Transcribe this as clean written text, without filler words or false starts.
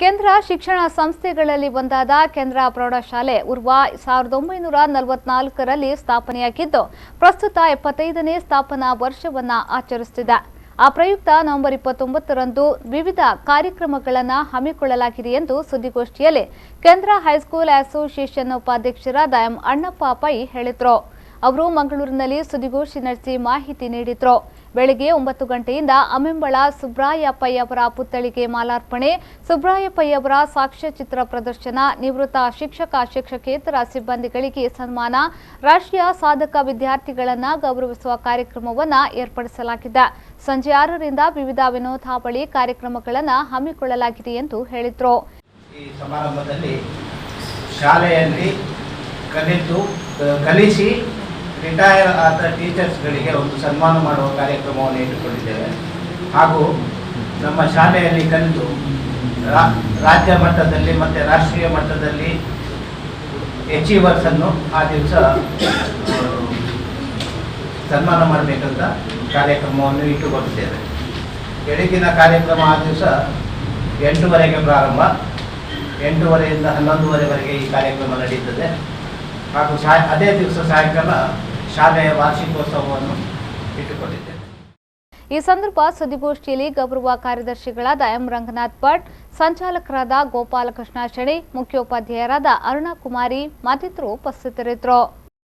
ಕೇಂದ್ರ ಶಿಕ್ಷಣ ಸಂಸ್ಥೆಗಳಲ್ಲಿ ಒಂದಾದ ಕೇಂದ್ರ ಪ್ರೌಢಶಾಲೆ ಉರ್ವ 1944ರಲ್ಲಿ ಸ್ಥಾಪನೆಯಾಗಿದ್ದು ಪ್ರಸ್ತುತ 75ನೇ ಸ್ಥಾಪನಾ ವರ್ಷವನ್ನು ಆಚರಿಸುತ್ತಿದೆ। ಆ ಪ್ರಯುಕ್ತ ನವೆಂಬರ್ 29ರಂದು ವಿವಿಧ ಕಾರ್ಯಕ್ರಮಗಳನ್ನು ಹಮ್ಮಿಕೊಳ್ಳಲಾಗಿದೆ ಎಂದು ಸುದ್ದಿಗೋಷ್ಠಿಯಲ್ಲಿ ಕೇಂದ್ರ ಹೈಸ್ಕೂಲ್ ಅಸೋಸಿಯೇಷನ್ ಉಪಾಧ್ಯಕ್ಷರಾದ ಎಂ ಅಣ್ಣಪ್ಪ ಪೈ ಹೇಳಿದರು। ಅವರು ಮಂಗಳೂರಿನಲ್ಲಿ ಸುದ್ದಿಗೋಷ್ಠಿ ನಡೆಸಿ ಮಾಹಿತಿ ನೀಡಿದರು। ಬೆಳಗ್ಗೆ 9 ಗಂಟೆಯಿಂದ ಅಮೆಂಬಳ ಸುಬ್ರಾಯ ಪೈ ಅವರ ಪುತ್ಥಳಿಗೆ ಮಾಲಾರ್ಪಣೆ, ಸುಬ್ರಾಯ ಪೈ ಅವರ ಸಾಕ್ಷ್ಯಚಿತ್ರ ಪ್ರದರ್ಶನ, ನಿವೃತ್ತ ಶಿಕ್ಷಕೇತರ ಸಿಬ್ಬಂದಿಗಳಿಗೆ ಸನ್ಮಾನ, ರಾಷ್ಟ್ರೀಯ ಸಾಧಕ ವಿದ್ಯಾರ್ಥಿಗಳನ್ನು ಗೌರವಿಸುವ ಕಾರ್ಯಕ್ರಮವನ್ನು ಏರ್ಪಡಿಸಲಾಗಿದೆ। ಸಂಜೆ 6ರಿಂದ ವಿವಿಧ ವಿನೋದಾವಳಿ ಕಾರ್ಯಕ್ರಮಗಳನ್ನು ಹಮ್ಮಿಕೊಳ್ಳಲಾಗಿದೆ ಎಂದು ಹೇಳಿದರು। ಈ ಸಮಾರಂಭದಲ್ಲಿ ಶಾಲೆಯಲ್ಲಿ ಕಲಿಸಿ ರಿಟೈರ್ ಆದ ಟೀಚರ್ಸ್ಗಳಿಗೆ ಒಂದು ಸನ್ಮಾನ ಮಾಡುವ ಕಾರ್ಯಕ್ರಮವನ್ನು ಇಟ್ಟುಕೊಂಡಿದ್ದೇವೆ। ಹಾಗೂ ನಮ್ಮ ಶಾಲೆಯಲ್ಲಿ ಕಲಿತು ರಾಜ್ಯ ಮಟ್ಟದಲ್ಲಿ ಮತ್ತು ರಾಷ್ಟ್ರೀಯ ಮಟ್ಟದಲ್ಲಿ ಅಚೀವರ್ಸನ್ನು ಆ ದಿವಸ ಸನ್ಮಾನ ಮಾಡಬೇಕಂತ ಕಾರ್ಯಕ್ರಮವನ್ನು ಇಟ್ಟುಕೊಂಡಿದ್ದೇವೆ। ಬೆಳಗಿನ ಕಾರ್ಯಕ್ರಮ ಆ ದಿವಸ 8ಗಂಟೆಗೆ ಪ್ರಾರಂಭ, 8ಗಂಟೆಯಿಂದ 11ಗಂಟೆವರೆಗೆ ಈ ಕಾರ್ಯಕ್ರಮ ನಡೆಯುತ್ತದೆ। ಹಾಗೂ ಅದೇ ದಿವಸ ಸಾಯಂಕಾಲ ಶಾಲೆಯ ವಾರ್ಷಿಕೋತ್ಸವವನ್ನು ಇಟ್ಟುಕೊಂಡಿದ್ದೇವೆ। ಈ ಸಂದರ್ಭ ಸುದ್ದಿಗೋಷ್ಠಿಯಲ್ಲಿ ಗೌರವ ಕಾರ್ಯದರ್ಶಿಗಳಾದ ಎಂ ರಂಗನಾಥ್ ಭಟ್, ಸಂಚಾಲಕರಾದ ಗೋಪಾಲಕೃಷ್ಣ ಶೆಣಿ, ಮುಖ್ಯೋಪಾಧ್ಯಾಯರಾದ ಅರುಣಕುಮಾರಿ ಮತ್ತಿತರರು ಉಪಸ್ಥಿತರಿದ್ದರು।